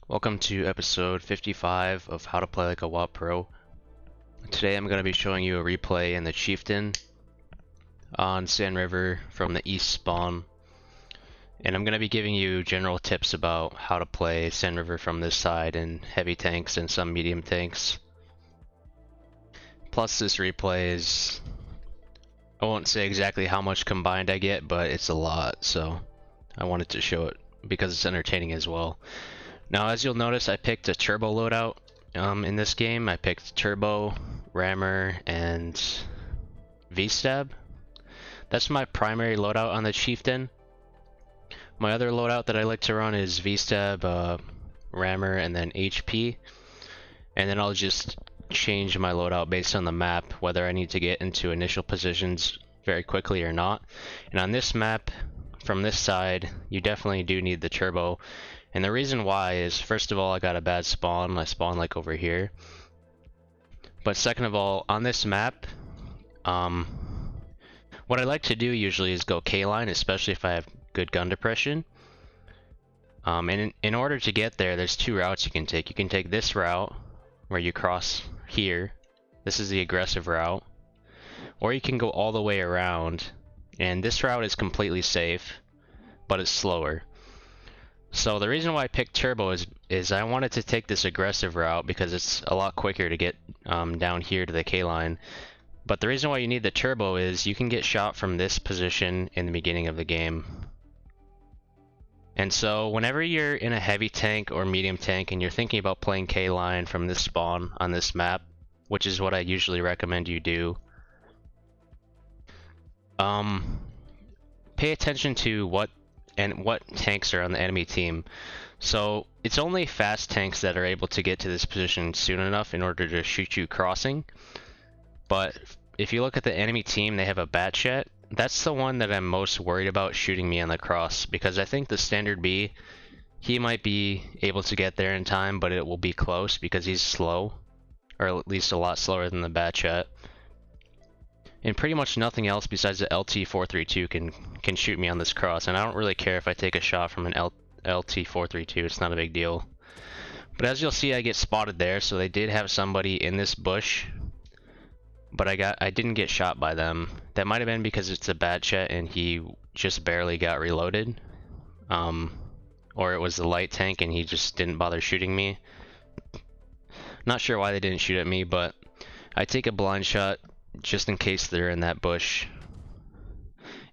Welcome to episode 55 of How to Play Like a WoW Pro. Today I'm going to be showing you a replay in the Chieftain on Sand River from the east spawn. And I'm going to be giving you general tips about how to play Sand River from this side in heavy tanks and some medium tanks. Plus this replay is, I won't say exactly how much combined I get, but it's a lot, so I wanted to show it because it's entertaining as well. Now, as you'll notice, I picked a turbo loadout in this game. I picked turbo, rammer, and V-stab. That's my primary loadout on the Chieftain. My other loadout that I like to run is V-stab, rammer, and then HP. And then I'll just change my loadout based on the map, whether I need to get into initial positions very quickly or not. And on this map, from this side, you definitely do need the turbo. And the reason why is, first of all, I got a bad spawn. I spawned like over here. But second of all, on this map, what I like to do usually is go K-line, especially if I have good gun depression. And in order to get there, there's two routes you can take. You can take this route, where you cross here. This is the aggressive route. Or you can go all the way around. And this route is completely safe, but it's slower. So the reason why I picked turbo is I wanted to take this aggressive route because it's a lot quicker to get down here to the K-line. But the reason why you need the turbo is you can get shot from this position in the beginning of the game. And so whenever you're in a heavy tank or medium tank and you're thinking about playing K-line from this spawn on this map, which is what I usually recommend you do, pay attention to what tanks are on the enemy team. So it's only fast tanks that are able to get to this position soon enough in order to shoot you crossing. But if you look at the enemy team, they have a bat jet. That's the one that I'm most worried about shooting me on the cross, because I think the standard B, he might be able to get there in time, but it will be close because he's slow, or at least a lot slower than the bat jet. And pretty much nothing else besides the LT-432 can shoot me on this cross, and I don't really care if I take a shot from an LT-432, it's not a big deal. But as you'll see, I get spotted there, so they did have somebody in this bush, but I didn't get shot by them. That might have been because it's a bat jet and he just barely got reloaded. Or it was the light tank and he just didn't bother shooting me. Not sure why they didn't shoot at me, but I take a blind shot just in case they're in that bush.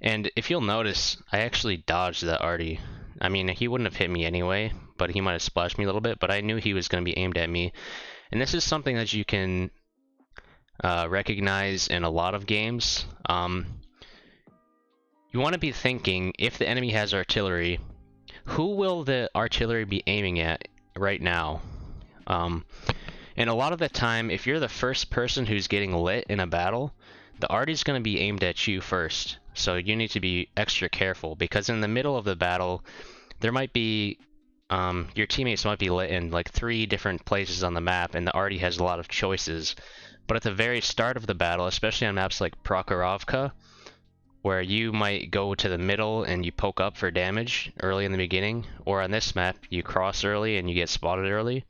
And if you'll notice, I actually dodged that arty. I mean, he wouldn't have hit me anyway, but he might have splashed me a little bit, but I knew he was going to be aimed at me. And this is something that you can recognize in a lot of games. You want to be thinking, if the enemy has artillery, who will the artillery be aiming at right now? And a lot of the time, if you're the first person who's getting lit in a battle, the arty's going to be aimed at you first. So you need to be extra careful, because in the middle of the battle, there might be, your teammates might be lit in like 3 different places on the map, and the arty has a lot of choices. But at the very start of the battle, especially on maps like Prokhorovka, where you might go to the middle and you poke up for damage early in the beginning, or on this map, you cross early and you get spotted early,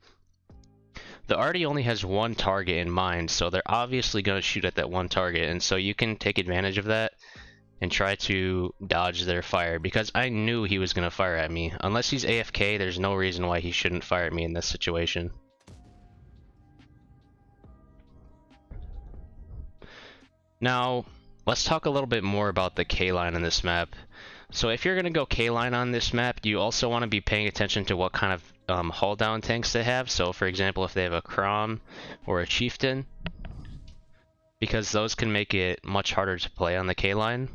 the arty only has one target in mind, so they're obviously going to shoot at that one target, and so you can take advantage of that and try to dodge their fire, because I knew he was going to fire at me. Unless he's AFK, there's no reason why he shouldn't fire at me in this situation. Now, let's talk a little bit more about the K-line on this map. So if you're going to go K-line on this map, you also want to be paying attention to what kind of hull down tanks they have. So for example, if they have a Crom or a Chieftain, because those can make it much harder to play on the K-line.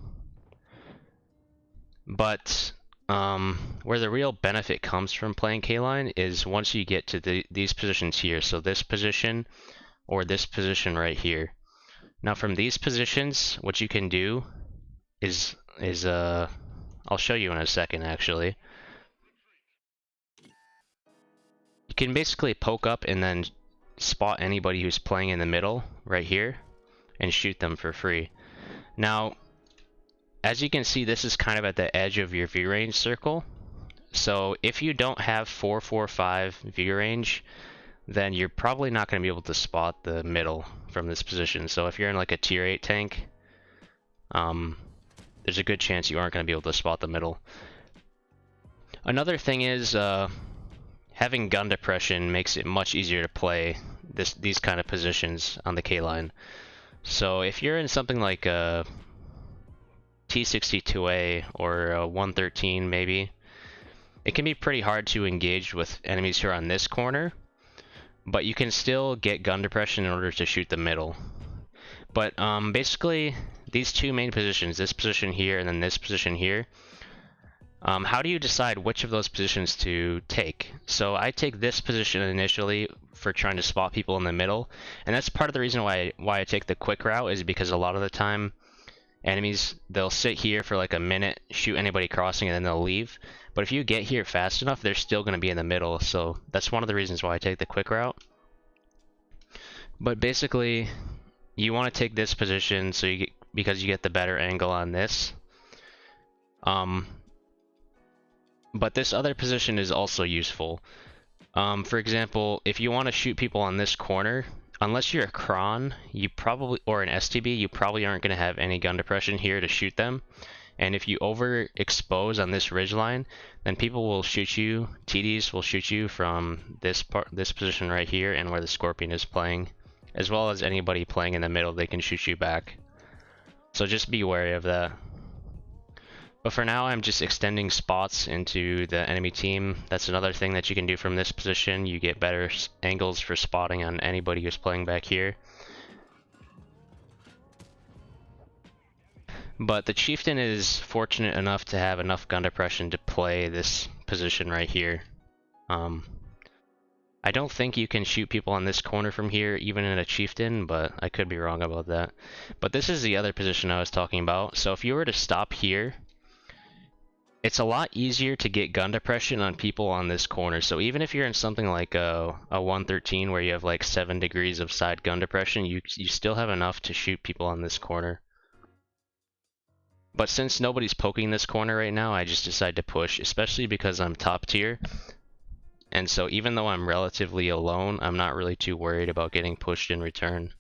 But where the real benefit comes from playing K-line is once you get to these positions here. So this position or this position right here. Now from these positions, what you can do is I'll show you in a second actually. You can basically poke up and then spot anybody who's playing in the middle right here and shoot them for free. Now, as you can see, this is kind of at the edge of your view range circle. So if you don't have 445 view range, then you're probably not going to be able to spot the middle from this position. So if you're in like a tier 8 tank, there's a good chance you aren't going to be able to spot the middle. Another thing is having gun depression makes it much easier to play these kind of positions on the K line. So if you're in something like a T62A or a 113 maybe, it can be pretty hard to engage with enemies who are on this corner, but you can still get gun depression in order to shoot the middle. But basically, these two main positions, this position here and then this position here, how do you decide which of those positions to take? So I take this position initially for trying to spot people in the middle, and that's part of the reason why I take the quick route, is because a lot of the time enemies, they'll sit here for like a minute, shoot anybody crossing, and then they'll leave. But if you get here fast enough, they're still going to be in the middle, so that's one of the reasons why I take the quick route. But basically, you want to take this position so because you get the better angle on this. But this other position is also useful. For example, if you want to shoot people on this corner, unless you're a Kron, or an STB, you probably aren't going to have any gun depression here to shoot them. And if you overexpose on this ridgeline, then people will shoot you. TDs will shoot you from this position right here, and where the Scorpion is playing, as well as anybody playing in the middle. They can shoot you back. So just be wary of that. But for now, I'm just extending spots into the enemy team. That's another thing that you can do from this position. You get better angles for spotting on anybody who's playing back here. But the Chieftain is fortunate enough to have enough gun depression to play this position right here. I don't think you can shoot people on this corner from here, even in a Chieftain, but I could be wrong about that. But this is the other position I was talking about. So if you were to stop here, it's a lot easier to get gun depression on people on this corner. So even if you're in something like a 113 where you have like 7 degrees of side gun depression, you still have enough to shoot people on this corner. But since nobody's poking this corner right now, I just decide to push, especially because I'm top tier. And so even though I'm relatively alone, I'm not really too worried about getting pushed in return.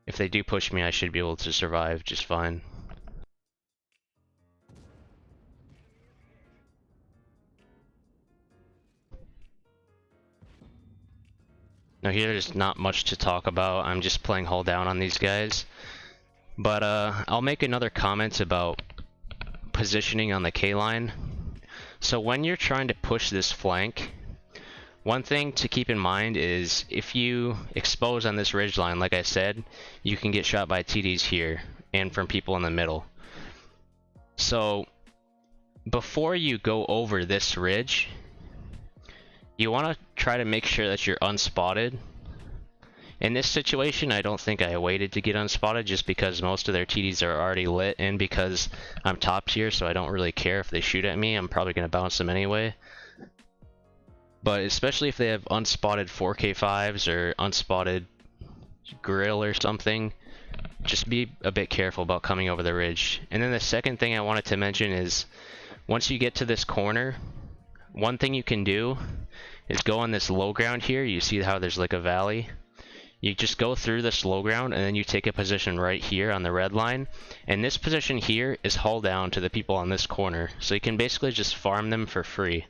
If they do push me, I should be able to survive just fine. Now here there's not much to talk about. I'm just playing hull down on these guys. But I'll make another comment about positioning on the K line. So when you're trying to push this flank, one thing to keep in mind is if you expose on this ridge line, like I said, you can get shot by TDs here and from people in the middle. So before you go over this ridge, you want to try to make sure that you're unspotted. In this situation, I don't think I waited to get unspotted just because most of their TDs are already lit, and because I'm top tier, so I don't really care if they shoot at me. I'm probably going to bounce them anyway. But especially if they have unspotted 4K5s or unspotted grill or something, just be a bit careful about coming over the ridge. And then the second thing I wanted to mention is, once you get to this corner, one thing you can do is go on this low ground here. You see how there's like a valley? You just go through this low ground and then you take a position right here on the red line. And this position here is hull down to the people on this corner. So you can basically just farm them for free.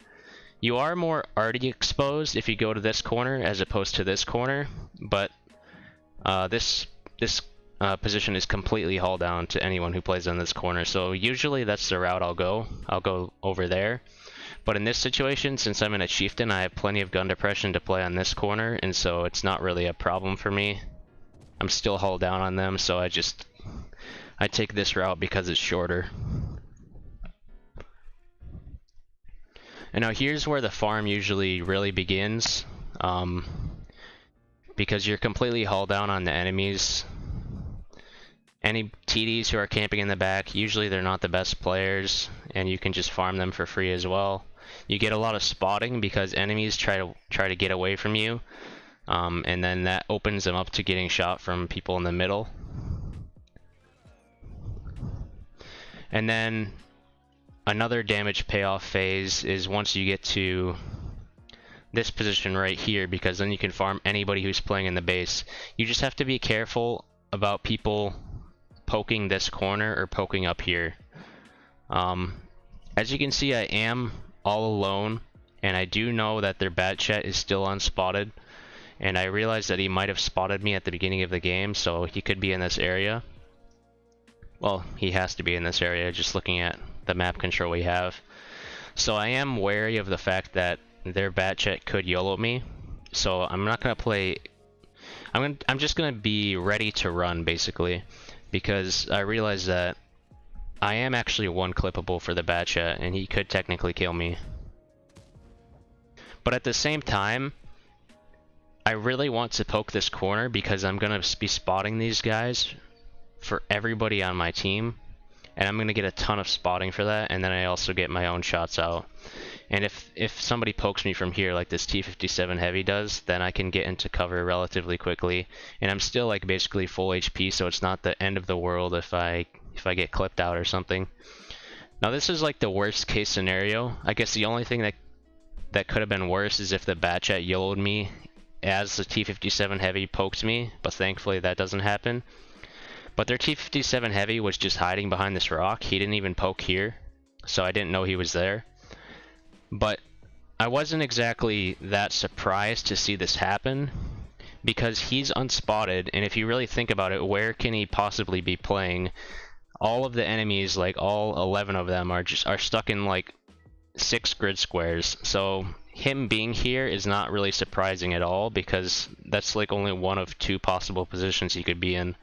You are more already exposed if you go to this corner as opposed to this corner, but this position is completely hull down to anyone who plays on this corner. So usually that's the route I'll go. I'll go over there. But in this situation, since I'm in a Chieftain, I have plenty of gun depression to play on this corner, and so it's not really a problem for me. I'm still hull down on them, so I take this route because it's shorter. And now here's where the farm usually really begins, because you're completely hull down on the enemies. Any TDs who are camping in the back, usually they're not the best players, and you can just farm them for free as well. You get a lot of spotting because enemies try to get away from you, and then that opens them up to getting shot from people in the middle. And then another damage payoff phase is once you get to this position right here, because then you can farm anybody who's playing in the base. You just have to be careful about people poking this corner or poking up here. As you can see, I am all alone, and I do know that their bat chat is still unspotted, and I realized that he might have spotted me at the beginning of the game, so he could be in this area. Well, he has to be in this area, just looking at the map control we have. So I am wary of the fact that their bat chat could YOLO me, so I'm not gonna play. I'm just gonna be ready to run basically, because I realize that I am actually one clippable for the bat chat, and he could technically kill me. But at the same time, I really want to poke this corner because I'm gonna be spotting these guys for everybody on my team, and I'm gonna get a ton of spotting for that, and then I also get my own shots out. And if somebody pokes me from here like this T57 heavy does, then I can get into cover relatively quickly, and I'm still like basically full HP, so it's not the end of the world if I get clipped out or something. Now this is like the worst case scenario. I guess the only thing that could have been worse is if the bat chat YOLO'd me as the T57 heavy pokes me, but thankfully that doesn't happen. But their T57 heavy was just hiding behind this rock. He didn't even poke here, so I didn't know he was there. But I wasn't exactly that surprised to see this happen, because he's unspotted, and if you really think about it, where can he possibly be playing? All of the enemies, like all 11 of them, are stuck in like 6 grid squares. So him being here is not really surprising at all, because that's like only one of 2 possible positions he could be in.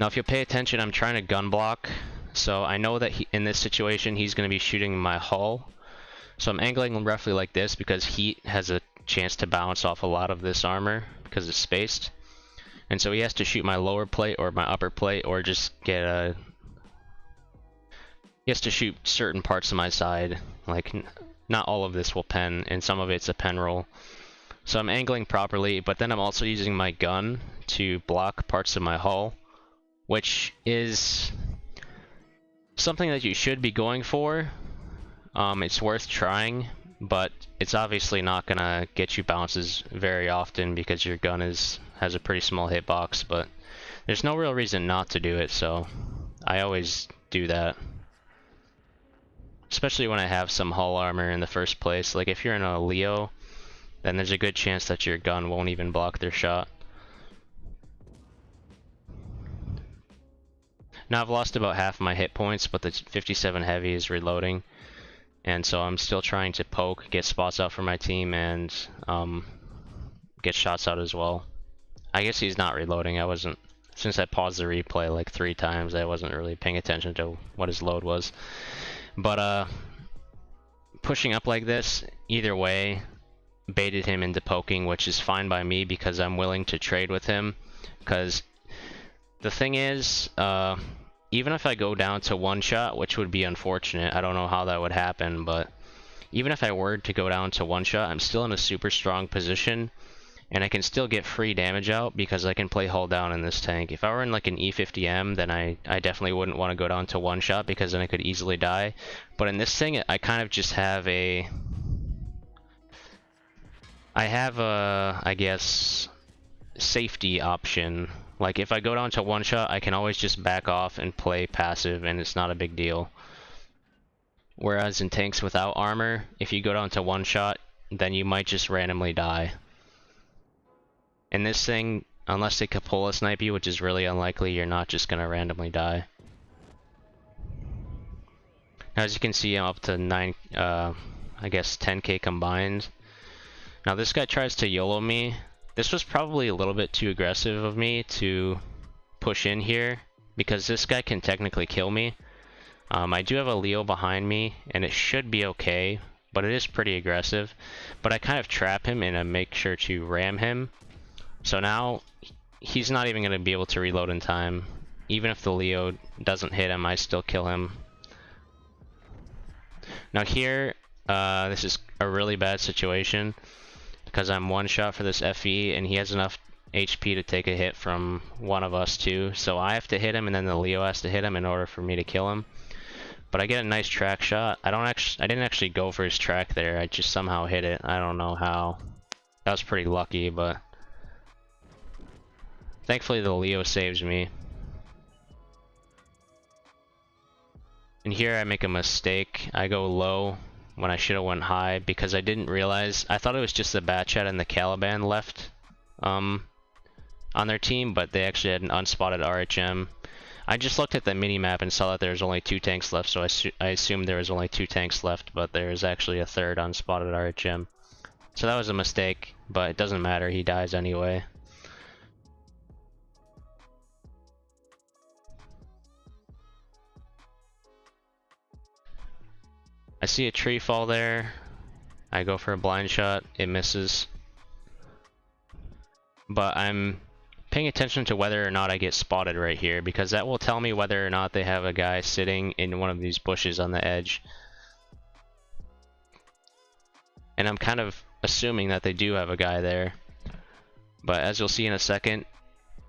Now if you'll pay attention, I'm trying to gun block. So I know that in this situation he's going to be shooting my hull. So I'm angling roughly like this because heat has a chance to bounce off a lot of this armor because it's spaced. And so he has to shoot my lower plate or my upper plate, or just get a... He has to shoot certain parts of my side. Like, not all of this will pen, and some of it's a pen roll. So I'm angling properly, but then I'm also using my gun to block parts of my hull, which is something that you should be going for. It's worth trying, but it's obviously not gonna get you bounces very often because your gun has a pretty small hitbox, but there's no real reason not to do it, so I always do that. Especially when I have some hull armor in the first place. Like if you're in a Leo, then there's a good chance that your gun won't even block their shot. Now I've lost about half my hit points, but the 57 heavy is reloading, and so I'm still trying to poke, get spots out for my team, and get shots out as well. I guess he's not reloading. Since I paused the replay like 3 times, I wasn't really paying attention to what his load was. But pushing up like this, either way, baited him into poking, which is fine by me because I'm willing to trade with him. Because the thing is, even if I go down to 1 shot, which would be unfortunate, I don't know how that would happen, but even if I were to go down to 1 shot, I'm still in a super strong position, and I can still get free damage out because I can play hull down in this tank. If I were in like an E50M, then I definitely wouldn't want to go down to 1 shot because then I could easily die. But in this thing, I kind of just have a... I guess, safety option. Like if I go down to 1 shot, I can always just back off and play passive, and it's not a big deal. Whereas in tanks without armor, if you go down to 1 shot, then you might just randomly die. In this thing, unless they Capola snipe you, which is really unlikely, you're not just gonna randomly die. Now, as you can see, I'm up to 9, I guess 10k combined. Now this guy tries to YOLO me. This was probably a little bit too aggressive of me to push in here, because this guy can technically kill me. I do have a Leo behind me, and it should be okay, but it is pretty aggressive. But I kind of trap him and I make sure to ram him. So now he's not even going to be able to reload in time. Even if the Leo doesn't hit him, I still kill him. Now here, this is a really bad situation, because I'm 1 shot for this FE, and he has enough HP to take a hit from one of us too, so I have to hit him and then the Leo has to hit him in order for me to kill him. But I get a nice track shot. I didn't actually go for his track there. I just somehow hit it. I don't know how. That was pretty lucky, but thankfully the Leo saves me. And here I make a mistake. I go low when I should have went high because I didn't realize. I thought it was just the Batchat and the Caliban left on their team, but they actually had an unspotted RHM. I just looked at the mini-map and saw that there was only 2 tanks left, so I assumed there was only 2 tanks left, but there is actually a third unspotted RHM. So that was a mistake, but it doesn't matter, he dies anyway. I see a tree fall there. I go for a blind shot, it misses. But I'm paying attention to whether or not I get spotted right here, because that will tell me whether or not they have a guy sitting in one of these bushes on the edge. And I'm kind of assuming that they do have a guy there. But as you'll see in a second,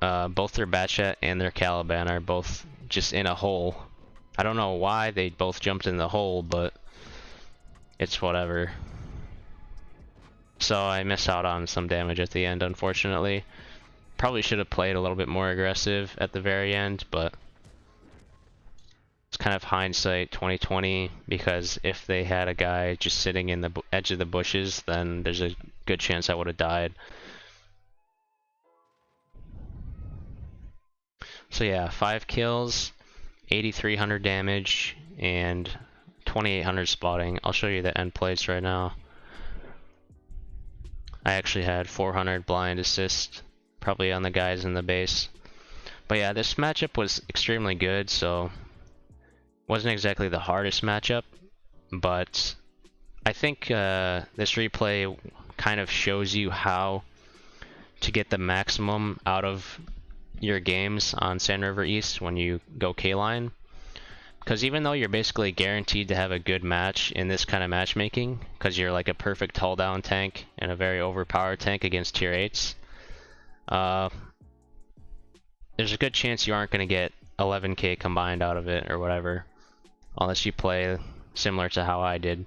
both their Batchat and their Caliban are both just in a hole. I don't know why they both jumped in the hole, but it's whatever. So I miss out on some damage at the end, unfortunately. Probably should have played a little bit more aggressive at the very end, but it's kind of hindsight 2020, because if they had a guy just sitting in the edge of the bushes, then there's a good chance I would have died. So yeah, 5 kills, 8,300 damage, and 2,800 spotting. I'll show you the end plates right now. I actually had 400 blind assist, probably on the guys in the base. But yeah, this matchup was extremely good, so wasn't exactly the hardest matchup, but I think this replay kind of shows you how to get the maximum out of your games on Sand River East when you go K-Line. Because even though you're basically guaranteed to have a good match in this kind of matchmaking, because you're like a perfect hull down tank and a very overpowered tank against tier 8s, there's a good chance you aren't going to get 11k combined out of it or whatever, unless you play similar to how I did.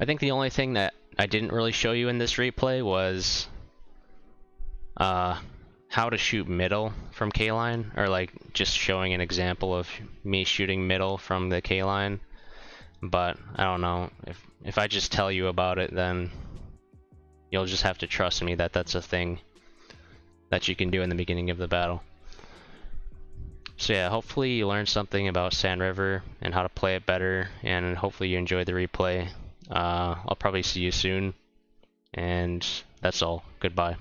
I think the only thing that I didn't really show you in this replay was how to shoot middle from K-Line, or like just showing an example of me shooting middle from the K-Line. But I don't know, if I just tell you about it, then you'll just have to trust me that that's a thing that you can do in the beginning of the battle. So yeah, hopefully you learned something about Sand River and how to play it better, and hopefully you enjoyed the replay. I'll probably see you soon, and that's all. Goodbye.